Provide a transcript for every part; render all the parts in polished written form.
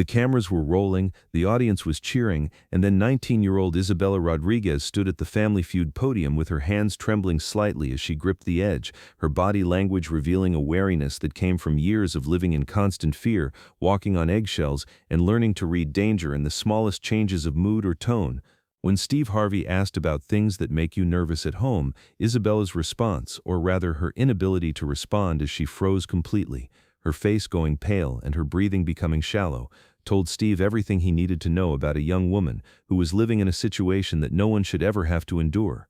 The cameras were rolling, the audience was cheering, and then 19-year-old Isabella Rodriguez stood at the Family Feud podium with her hands trembling slightly as she gripped the edge, her body language revealing a wariness that came from years of living in constant fear, walking on eggshells, and learning to read danger in the smallest changes of mood or tone. When Steve Harvey asked about things that make you nervous at home, Isabella's response, or rather her inability to respond as she froze completely, her face going pale and her breathing becoming shallow, told Steve everything he needed to know about a young woman who was living in a situation that no one should ever have to endure.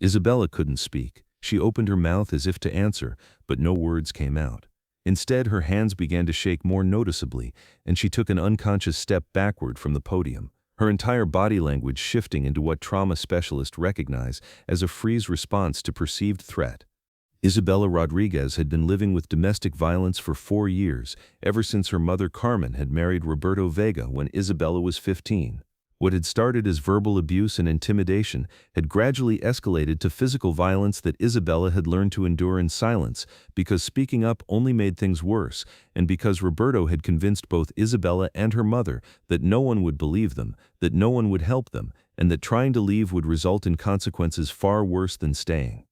Isabella couldn't speak. She opened her mouth as if to answer, but no words came out. Instead, her hands began to shake more noticeably, and she took an unconscious step backward from the podium, her entire body language shifting into what trauma specialists recognize as a freeze response to perceived threat. Isabella Rodriguez had been living with domestic violence for 4 years, ever since her mother Carmen had married Roberto Vega when Isabella was 15. What had started as verbal abuse and intimidation had gradually escalated to physical violence that Isabella had learned to endure in silence because speaking up only made things worse, and because Roberto had convinced both Isabella and her mother that no one would believe them, that no one would help them, and that trying to leave would result in consequences far worse than staying.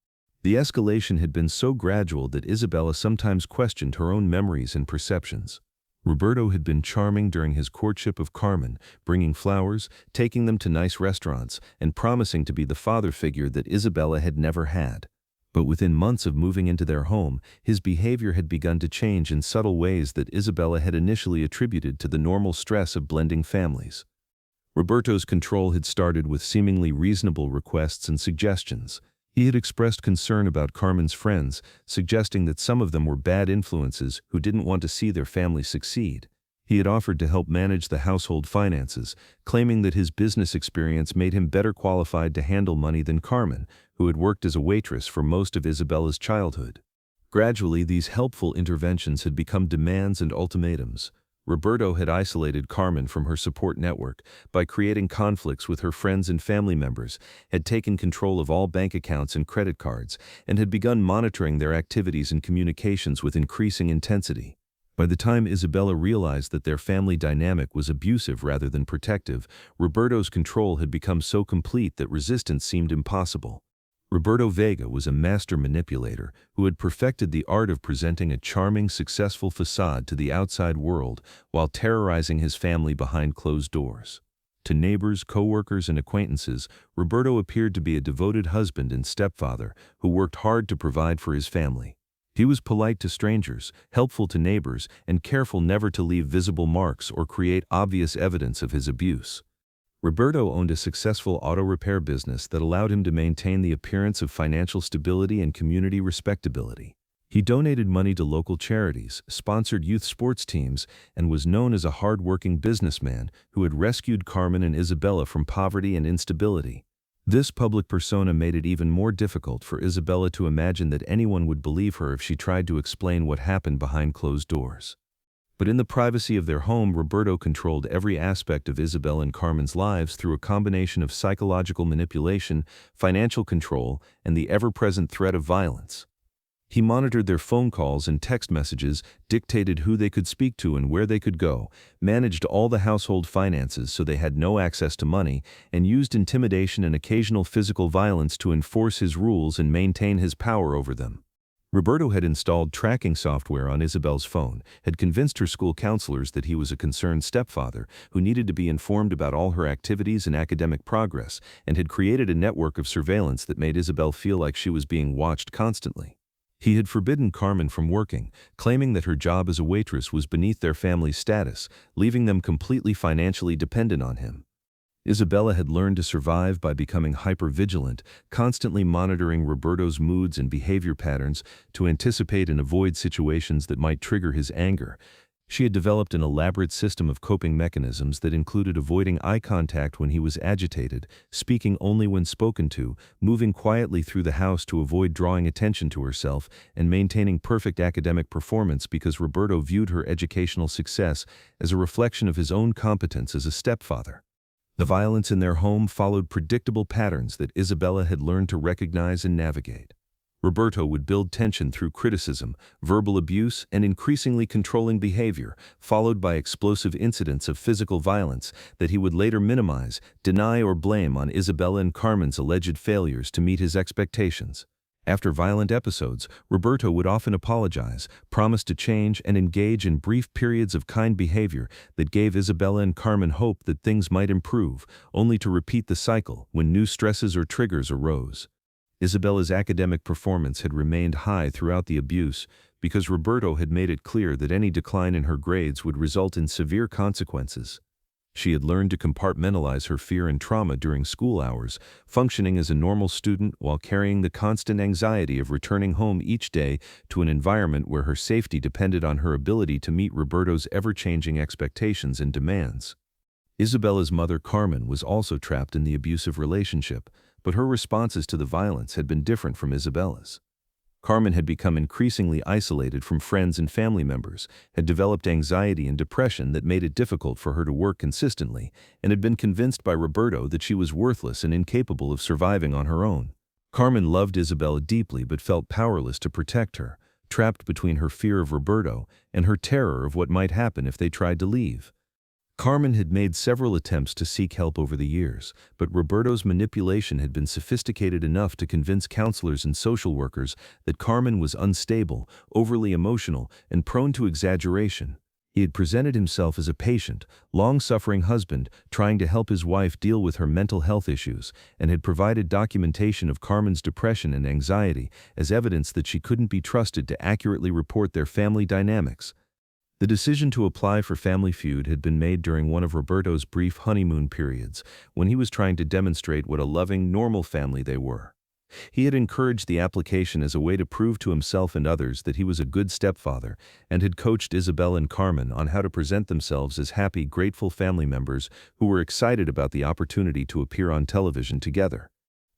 The escalation had been so gradual that Isabella sometimes questioned her own memories and perceptions. Roberto had been charming during his courtship of Carmen, bringing flowers, taking them to nice restaurants, and promising to be the father figure that Isabella had never had. But within months of moving into their home, his behavior had begun to change in subtle ways that Isabella had initially attributed to the normal stress of blending families. Roberto's control had started with seemingly reasonable requests and suggestions. He had expressed concern about Carmen's friends, suggesting that some of them were bad influences who didn't want to see their family succeed. He had offered to help manage the household finances, claiming that his business experience made him better qualified to handle money than Carmen, who had worked as a waitress for most of Isabella's childhood. Gradually, these helpful interventions had become demands and ultimatums. Roberto had isolated Carmen from her support network by creating conflicts with her friends and family members, had taken control of all bank accounts and credit cards, and had begun monitoring their activities and communications with increasing intensity. By the time Isabella realized that their family dynamic was abusive rather than protective, Roberto's control had become so complete that resistance seemed impossible. Roberto Vega was a master manipulator who had perfected the art of presenting a charming, successful facade to the outside world while terrorizing his family behind closed doors. To neighbors, co-workers, and acquaintances, Roberto appeared to be a devoted husband and stepfather who worked hard to provide for his family. He was polite to strangers, helpful to neighbors, and careful never to leave visible marks or create obvious evidence of his abuse. Roberto owned a successful auto repair business that allowed him to maintain the appearance of financial stability and community respectability. He donated money to local charities, sponsored youth sports teams, and was known as a hard-working businessman who had rescued Carmen and Isabella from poverty and instability. This public persona made it even more difficult for Isabella to imagine that anyone would believe her if she tried to explain what happened behind closed doors. But in the privacy of their home, Roberto controlled every aspect of Isabella and Carmen's lives through a combination of psychological manipulation, financial control, and the ever-present threat of violence. He monitored their phone calls and text messages, dictated who they could speak to and where they could go, managed all the household finances so they had no access to money, and used intimidation and occasional physical violence to enforce his rules and maintain his power over them. Roberto had installed tracking software on Isabella's phone, had convinced her school counselors that he was a concerned stepfather who needed to be informed about all her activities and academic progress, and had created a network of surveillance that made Isabella feel like she was being watched constantly. He had forbidden Carmen from working, claiming that her job as a waitress was beneath their family's status, leaving them completely financially dependent on him. Isabella had learned to survive by becoming hyper-vigilant, constantly monitoring Roberto's moods and behavior patterns to anticipate and avoid situations that might trigger his anger. She had developed an elaborate system of coping mechanisms that included avoiding eye contact when he was agitated, speaking only when spoken to, moving quietly through the house to avoid drawing attention to herself, and maintaining perfect academic performance because Roberto viewed her educational success as a reflection of his own competence as a stepfather. The violence in their home followed predictable patterns that Isabella had learned to recognize and navigate. Roberto would build tension through criticism, verbal abuse, and increasingly controlling behavior, followed by explosive incidents of physical violence that he would later minimize, deny, or blame on Isabella and Carmen's alleged failures to meet his expectations. After violent episodes, Roberto would often apologize, promise to change, and engage in brief periods of kind behavior that gave Isabella and Carmen hope that things might improve, only to repeat the cycle when new stresses or triggers arose. Isabella's academic performance had remained high throughout the abuse because Roberto had made it clear that any decline in her grades would result in severe consequences. She had learned to compartmentalize her fear and trauma during school hours, functioning as a normal student while carrying the constant anxiety of returning home each day to an environment where her safety depended on her ability to meet Roberto's ever-changing expectations and demands. Isabella's mother, Carmen, was also trapped in the abusive relationship, but her responses to the violence had been different from Isabella's. Carmen had become increasingly isolated from friends and family members, had developed anxiety and depression that made it difficult for her to work consistently, and had been convinced by Roberto that she was worthless and incapable of surviving on her own. Carmen loved Isabella deeply but felt powerless to protect her, trapped between her fear of Roberto and her terror of what might happen if they tried to leave. Carmen had made several attempts to seek help over the years, but Roberto's manipulation had been sophisticated enough to convince counselors and social workers that Carmen was unstable, overly emotional, and prone to exaggeration. He had presented himself as a patient, long-suffering husband trying to help his wife deal with her mental health issues, and had provided documentation of Carmen's depression and anxiety as evidence that she couldn't be trusted to accurately report their family dynamics. The decision to apply for Family Feud had been made during one of Roberto's brief honeymoon periods, when he was trying to demonstrate what a loving, normal family they were. He had encouraged the application as a way to prove to himself and others that he was a good stepfather, and had coached Isabella and Carmen on how to present themselves as happy, grateful family members who were excited about the opportunity to appear on television together.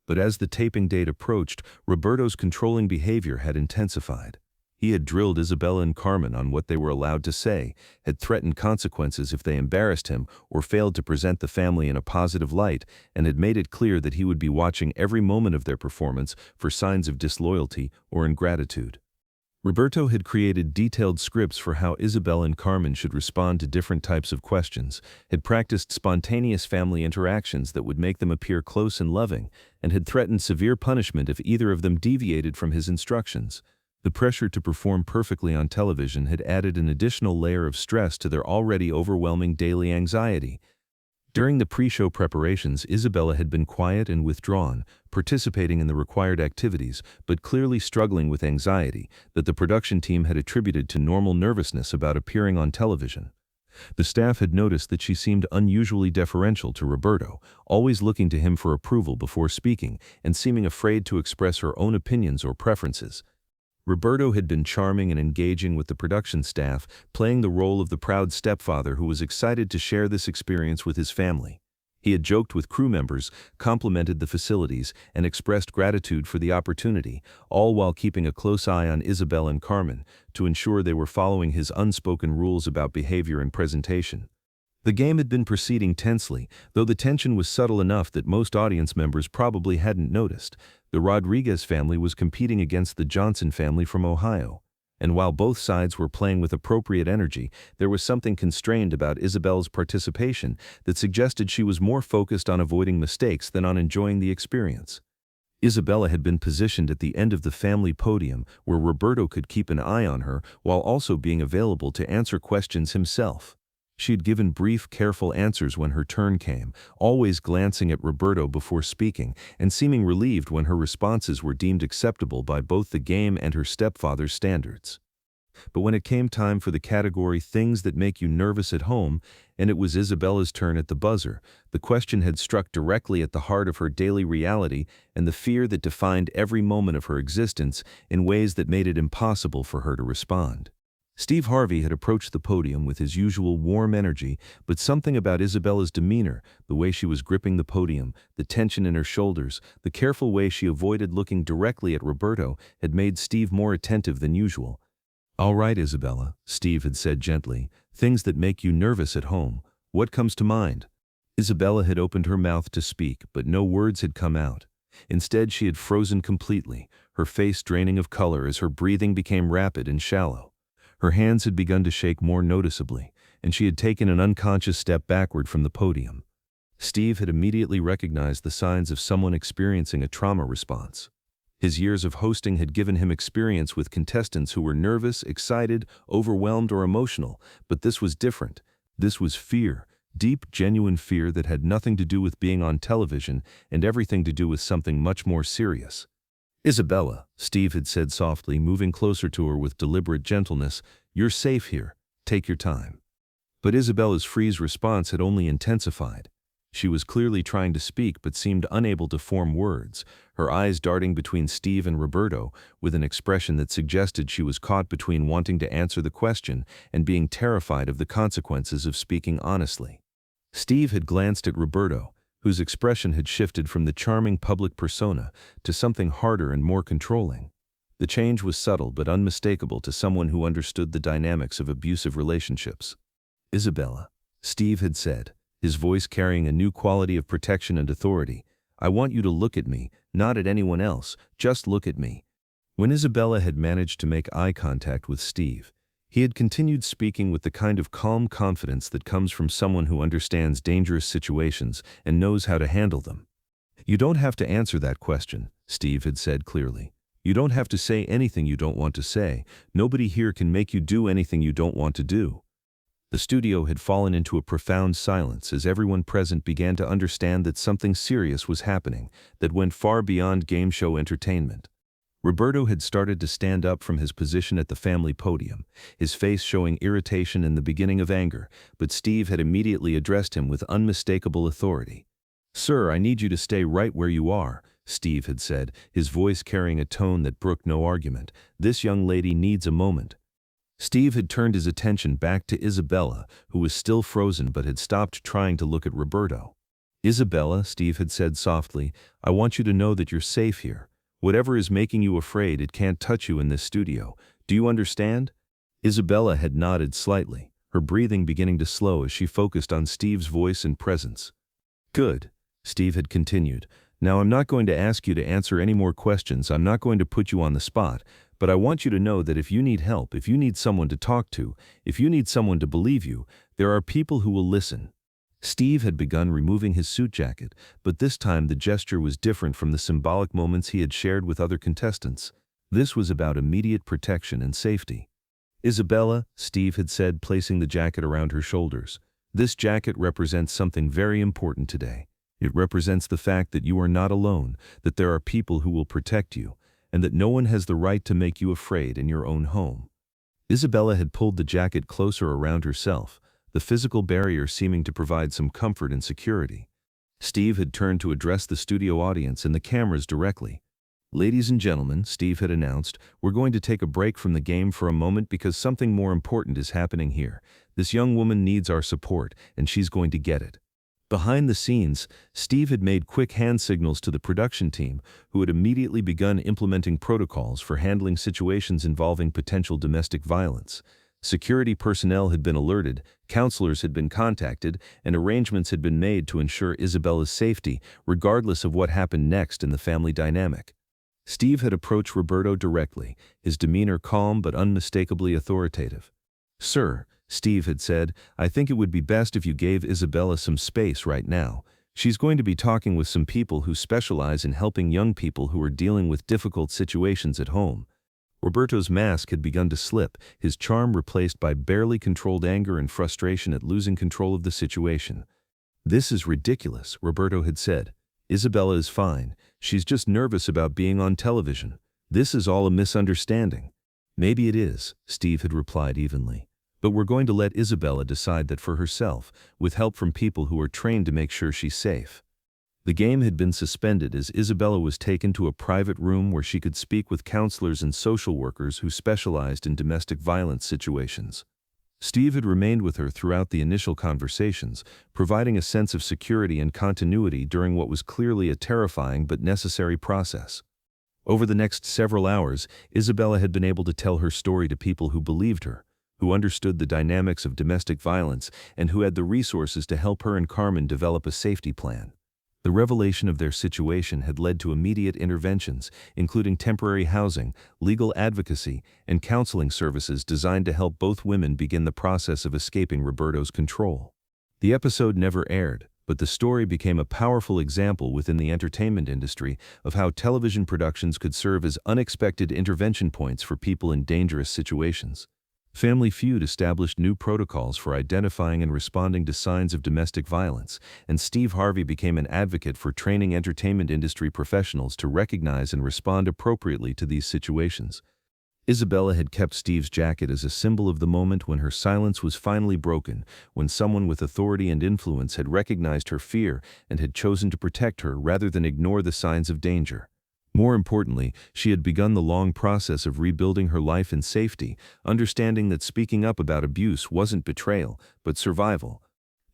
But as the taping date approached, Roberto's controlling behavior had intensified. He had drilled Isabella and Carmen on what they were allowed to say, had threatened consequences if they embarrassed him or failed to present the family in a positive light, and had made it clear that he would be watching every moment of their performance for signs of disloyalty or ingratitude. Roberto had created detailed scripts for how Isabella and Carmen should respond to different types of questions, had practiced spontaneous family interactions that would make them appear close and loving, and had threatened severe punishment if either of them deviated from his instructions. The pressure to perform perfectly on television had added an additional layer of stress to their already overwhelming daily anxiety. During the pre-show preparations, Isabella had been quiet and withdrawn, participating in the required activities, but clearly struggling with anxiety that the production team had attributed to normal nervousness about appearing on television. The staff had noticed that she seemed unusually deferential to Roberto, always looking to him for approval before speaking and seeming afraid to express her own opinions or preferences. Roberto had been charming and engaging with the production staff, playing the role of the proud stepfather who was excited to share this experience with his family. He had joked with crew members, complimented the facilities, and expressed gratitude for the opportunity, all while keeping a close eye on Isabella and Carmen to ensure they were following his unspoken rules about behavior and presentation. The game had been proceeding tensely, though the tension was subtle enough that most audience members probably hadn't noticed. The Rodriguez family was competing against the Johnson family from Ohio, and while both sides were playing with appropriate energy, there was something constrained about Isabella's participation that suggested she was more focused on avoiding mistakes than on enjoying the experience. Isabella had been positioned at the end of the family podium where Roberto could keep an eye on her while also being available to answer questions himself. She had given brief, careful answers when her turn came, always glancing at Roberto before speaking and seeming relieved when her responses were deemed acceptable by both the game and her stepfather's standards. But when it came time for the category Things That Make You Nervous at Home, and it was Isabella's turn at the buzzer, the question had struck directly at the heart of her daily reality and the fear that defined every moment of her existence in ways that made it impossible for her to respond. Steve Harvey had approached the podium with his usual warm energy, but something about Isabella's demeanor, the way she was gripping the podium, the tension in her shoulders, the careful way she avoided looking directly at Roberto, had made Steve more attentive than usual. "All right, Isabella," Steve had said gently, "things that make you nervous at home. What comes to mind?" Isabella had opened her mouth to speak, but no words had come out. Instead, she had frozen completely, her face draining of color as her breathing became rapid and shallow. Her hands had begun to shake more noticeably, and she had taken an unconscious step backward from the podium. Steve had immediately recognized the signs of someone experiencing a trauma response. His years of hosting had given him experience with contestants who were nervous, excited, overwhelmed, or emotional, but this was different. This was fear, deep, genuine fear that had nothing to do with being on television and everything to do with something much more serious. "Isabella," Steve had said softly, moving closer to her with deliberate gentleness, "you're safe here. Take your time." But Isabella's freeze response had only intensified. She was clearly trying to speak but seemed unable to form words, her eyes darting between Steve and Roberto with an expression that suggested she was caught between wanting to answer the question and being terrified of the consequences of speaking honestly. Steve had glanced at Roberto, whose expression had shifted from the charming public persona to something harder and more controlling. The change was subtle but unmistakable to someone who understood the dynamics of abusive relationships. "Isabella," Steve had said, his voice carrying a new quality of protection and authority, "I want you to look at me, not at anyone else, just look at me." When Isabella had managed to make eye contact with Steve, he had continued speaking with the kind of calm confidence that comes from someone who understands dangerous situations and knows how to handle them. "You don't have to answer that question," Steve had said clearly. "You don't have to say anything you don't want to say. Nobody here can make you do anything you don't want to do." The studio had fallen into a profound silence as everyone present began to understand that something serious was happening that went far beyond game show entertainment. Roberto had started to stand up from his position at the family podium, his face showing irritation and the beginning of anger, but Steve had immediately addressed him with unmistakable authority. "Sir, I need you to stay right where you are," Steve had said, his voice carrying a tone that brooked no argument. "This young lady needs a moment." Steve had turned his attention back to Isabella, who was still frozen but had stopped trying to look at Roberto. "Isabella," Steve had said softly, "I want you to know that you're safe here. Whatever is making you afraid, it can't touch you in this studio. Do you understand?" Isabella had nodded slightly, her breathing beginning to slow as she focused on Steve's voice and presence. "Good," Steve had continued. "Now I'm not going to ask you to answer any more questions. I'm not going to put you on the spot. But I want you to know that if you need help, if you need someone to talk to, if you need someone to believe you, there are people who will listen." Steve had begun removing his suit jacket, but this time the gesture was different from the symbolic moments he had shared with other contestants. This was about immediate protection and safety. "Isabella," Steve had said, placing the jacket around her shoulders, "this jacket represents something very important today. It represents the fact that you are not alone, that there are people who will protect you, and that no one has the right to make you afraid in your own home." Isabella had pulled the jacket closer around herself, the physical barrier seeming to provide some comfort and security. Steve had turned to address the studio audience and the cameras directly. "Ladies and gentlemen," Steve had announced, "we're going to take a break from the game for a moment because something more important is happening here. This young woman needs our support, and she's going to get it." Behind the scenes, Steve had made quick hand signals to the production team, who had immediately begun implementing protocols for handling situations involving potential domestic violence. Security personnel had been alerted, counselors had been contacted, and arrangements had been made to ensure Isabella's safety, regardless of what happened next in the family dynamic. Steve had approached Roberto directly, his demeanor calm but unmistakably authoritative. "Sir," Steve had said, "I think it would be best if you gave Isabella some space right now. She's going to be talking with some people who specialize in helping young people who are dealing with difficult situations at home." Roberto's mask had begun to slip, his charm replaced by barely controlled anger and frustration at losing control of the situation. "This is ridiculous," Roberto had said. "Isabella is fine. She's just nervous about being on television. This is all a misunderstanding." "Maybe it is," Steve had replied evenly. "But we're going to let Isabella decide that for herself, with help from people who are trained to make sure she's safe." The game had been suspended as Isabella was taken to a private room where she could speak with counselors and social workers who specialized in domestic violence situations. Steve had remained with her throughout the initial conversations, providing a sense of security and continuity during what was clearly a terrifying but necessary process. Over the next several hours, Isabella had been able to tell her story to people who believed her, who understood the dynamics of domestic violence, and who had the resources to help her and Carmen develop a safety plan. The revelation of their situation had led to immediate interventions, including temporary housing, legal advocacy, and counseling services designed to help both women begin the process of escaping Roberto's control. The episode never aired, but the story became a powerful example within the entertainment industry of how television productions could serve as unexpected intervention points for people in dangerous situations. Family Feud established new protocols for identifying and responding to signs of domestic violence, and Steve Harvey became an advocate for training entertainment industry professionals to recognize and respond appropriately to these situations. Isabella had kept Steve's jacket as a symbol of the moment when her silence was finally broken, when someone with authority and influence had recognized her fear and had chosen to protect her rather than ignore the signs of danger. More importantly, she had begun the long process of rebuilding her life in safety, understanding that speaking up about abuse wasn't betrayal, but survival.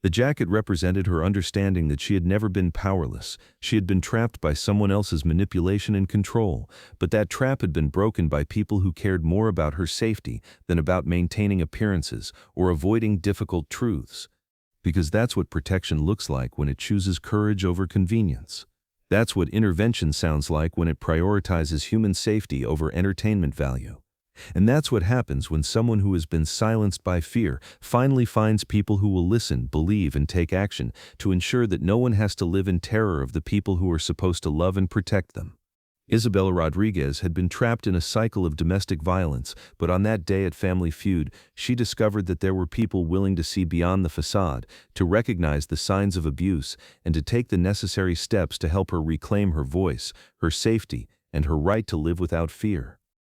The jacket represented her understanding that she had never been powerless. She had been trapped by someone else's manipulation and control, but that trap had been broken by people who cared more about her safety than about maintaining appearances or avoiding difficult truths. Because that's what protection looks like when it chooses courage over convenience. That's what intervention sounds like when it prioritizes human safety over entertainment value. And that's what happens when someone who has been silenced by fear finally finds people who will listen, believe, and take action to ensure that no one has to live in terror of the people who are supposed to love and protect them. Isabella Rodriguez had been trapped in a cycle of domestic violence, but on that day at Family Feud, she discovered that there were people willing to see beyond the facade, to recognize the signs of abuse, and to take the necessary steps to help her reclaim her voice, her safety, and her right to live without fear.